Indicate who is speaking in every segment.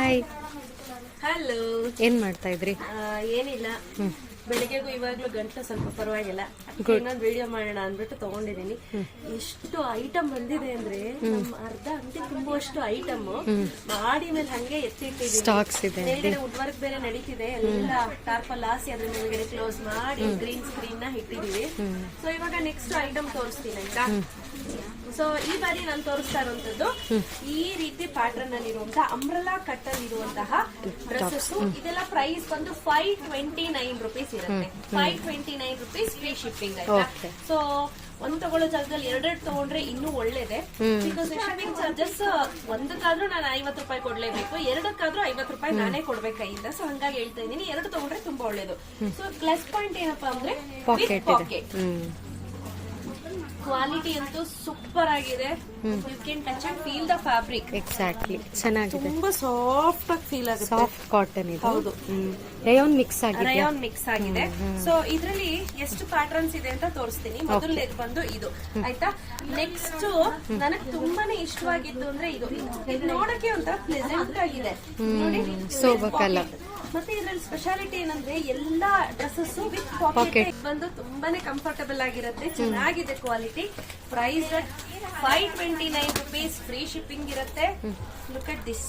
Speaker 1: Hi,
Speaker 2: hello.
Speaker 1: ಏನ್ ಮಾಡ್ತಾ ಇದ್ರಿ?
Speaker 2: ಏನಿಲ್ಲ, ಬೆಳಿಗ್ಗೆಗೂ ಇವಾಗ್ಲೂ ಗಂಟಲು ಸ್ವಲ್ಪ ಪರವಾಗಿಲ್ಲ. ಇನ್ನೊಂದು ವಿಡಿಯೋ ಮಾಡೋಣ ಅಂದ್ಬಿಟ್ಟು ತಗೊಂಡಿದೀನಿ. ಎಷ್ಟು ಐಟಮ್ ಬಂದಿದೆ ಅಂದ್ರೆ ಅರ್ಧ ಅಂಗಡಿ ತುಂಬುವಷ್ಟು ಐಟಮ್ ಮಾಡಿ ಮೇಲೆ ಹಂಗೆ ಎತ್ತಿಟ್ಟಿದೀನಿ.
Speaker 1: ಸ್ಟಾಕ್ಸ್ ಇದೆ,
Speaker 2: ಮೇಲ್ಗಡೆ ವುಡ್ ವರ್ಕ್ ಬೇರೆ ನಡೀತಿದೆ. ಎಲ್ಲ ಟಾರ್ಪಲ್ ಹಾಸಿ ಅದ್ರ ಮೇಲ್ಗಡೆ ಕ್ಲೋಸ್ ಮಾಡಿ ಗ್ರೀನ್ ಸ್ಕ್ರೀನ್ ನ ಇಟ್ಟಿದೀವಿ. ಸೊ ಇವಾಗ ನೆಕ್ಸ್ಟ್ ಐಟಮ್ ತೋರಿಸ್ತೀನಿ ಆಯ್ತಾ. ಸೊ ಈ ಬಾರಿ ನಾನು ತೋರಿಸ್ತಾ ಇರುವಂತದ್ದು ಈ ರೀತಿ ಪ್ಯಾಟರ್ನ್ ಅಲ್ಲಿ ಇರುವಂತಹ ಅಂಬ್ರೆಲಾ ಕಟ್ ಅಲ್ಲಿ ಇರುವಂತಹ ಡ್ರೆಸ್ಸಸ್. ಇದೆಲ್ಲ ಪ್ರೈಸ್ ಬಂದು 529 rupees ಇರುತ್ತೆ. 529 rupees ಫ್ರೀ ಶಿಪ್ಪಿಂಗ್ ಆಯ್ತಾ. ಸೊ ಒಂದ್ ತಗೊಳ್ಳೋ ಜಾಗದಲ್ಲಿ ಎರಡೆರಡು ತಗೊಂಡ್ರೆ ಇನ್ನೂ ಒಳ್ಳೇದೆ. ಬಿಕಾಸ್ ಶಿಪ್ಪಿಂಗ್ ಚಾರ್ಜಸ್ ಒಂದಕ್ಕಾದ್ರೂ ನಾನು 50 ರೂಪಾಯಿ ಕೊಡ್ಲೇಬೇಕು, ಎರಡಕ್ಕಾದ್ರೂ 50 ರೂಪಾಯಿ ನಾನೇ ಕೊಡ್ಬೇಕು ಕೈಯಿಂದ. ಸೊ ಹಂಗಾಗಿ ಹೇಳ್ತಾ ಇದ್ದೀನಿ, ಎರಡು ತಗೊಂಡ್ರೆ ತುಂಬಾ ಒಳ್ಳೇದು. ಸೊ ಪ್ಲಸ್ ಪಾಯಿಂಟ್ ಏನಪ್ಪಾ ಅಂದ್ರೆ ಪಾಕೆಟ್. ಕ್ವಾಲಿಟಿ ಅಂತೂ ಸೂಪರ್ ಆಗಿದೆ. You can touch and feel the fabric.
Speaker 1: Exactly, ಚೆನ್ನಾಗಿದೆ.
Speaker 2: ತುಂಬಾ ಸಾಫ್ಟ್ ಆಗಿ ಫೀಲ್ ಆಗುತ್ತೆ.
Speaker 1: ಸಾಫ್ಟ್ ಕಾಟನ್ ಇದು.
Speaker 2: ಹೌದು,
Speaker 1: ರೇಯಾನ್ ಮಿಕ್ಸ್ ಆಗಿದೆ.
Speaker 2: ರೇಯಾನ್ ಮಿಕ್ಸ್ ಆಗಿದೆ. ಸೊ ಇದರಲ್ಲಿ ಎಷ್ಟು ಪ್ಯಾಟರ್ನ್ಸ್ ಇದೆ ಅಂತ ತೋರಿಸ್ತೀನಿ. ಮೊದಲನೇದು ಬಂದು ಇದು ಆಯ್ತಾ. ನೆಕ್ಸ್ಟ್ ನನಗೆ ತುಂಬಾನೇ ಇಷ್ಟವಾಗಿದ್ದು ಅಂದ್ರೆ ಇದು ನೋಡಕ್ಕೆ ಒಂಥರ ಪ್ಲೆಸೆಂಟ್ ಆಗಿದೆ ನೋಡಿ.
Speaker 1: ಕಲರ್.
Speaker 2: ಮತ್ತೆ ಇದ್ರಲ್ಲಿ ಸ್ಪೆಷಾಲಿಟಿ ಏನಂದ್ರೆ ಎಲ್ಲಾ ಡ್ರೆಸ್ಸಸ್ ವಿತ್ ಪಾಕೆಟ್ ಬಂದು ತುಂಬಾನೇ ಕಂಫರ್ಟಬಲ್ ಆಗಿರುತ್ತೆ. ಚೆನ್ನಾಗಿದೆ quality. Price 529 rupees free shipping ಇರುತ್ತೆ. Look at this.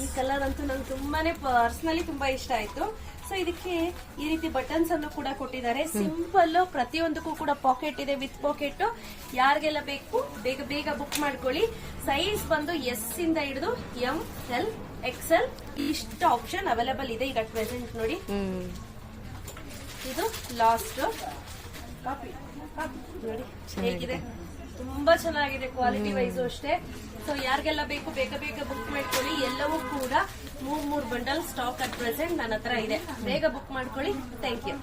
Speaker 2: ಈ ಕಲರ್ ಅಂತೂ ನಂಗೆ ತುಂಬಾನೇ ಪರ್ಸನಲಿ ತುಂಬಾ ಇಷ್ಟ ಆಯ್ತು. ಸೊ ಇದಕ್ಕೆ ಈ ರೀತಿ ಬಟನ್ಸ್ ಅನ್ನು ಕೂಡ ಕೊಟ್ಟಿದ್ದಾರೆ. ಸಿಂಪಲ್, ಪ್ರತಿಯೊಂದಕ್ಕೂ ಕೂಡ ಪಾಕೆಟ್ ಇದೆ, ವಿತ್ ಪಾಕೆಟ್. ಯಾರಿಗೆಲ್ಲ ಬೇಕು ಬೇಗ ಬೇಗ ಬುಕ್ ಮಾಡ್ಕೊಳ್ಳಿ. ಸೈಜ್ ಬಂದು ಎಸ್ ಇಂದ ಹಿಡಿದು ML XL ಇಷ್ಟು ಆಪ್ಷನ್ ಅವೈಲೇಬಲ್ ಇದೆ ಈಗ ಪ್ರೆಸೆಂಟ್ ನೋಡಿ. ಇದು ಲಾಸ್ಟ್ ನೋಡಿ ಹೇಗಿದೆ, ತುಂಬಾ ಚೆನ್ನಾಗಿದೆ ಕ್ವಾಲಿಟಿ ವೈಸ್ ಅಷ್ಟೇ. ಸೊ ಯಾರಿಗೆಲ್ಲ ಬೇಕು ಬೇಗ ಬೇಗ ಬುಕ್ ಮಾಡ್ಕೊಳ್ಳಿ. ಎಲ್ಲವೂ ಕೂಡ 3 ಬಂಡಲ್ ಸ್ಟಾಕ್ ಅಟ್ ಪ್ರೆಸೆಂಟ್ ನನ್ನ ಹತ್ರ ಇದೆ. ಬೇಗ ಬುಕ್ ಮಾಡ್ಕೊಳ್ಳಿ. Thank you.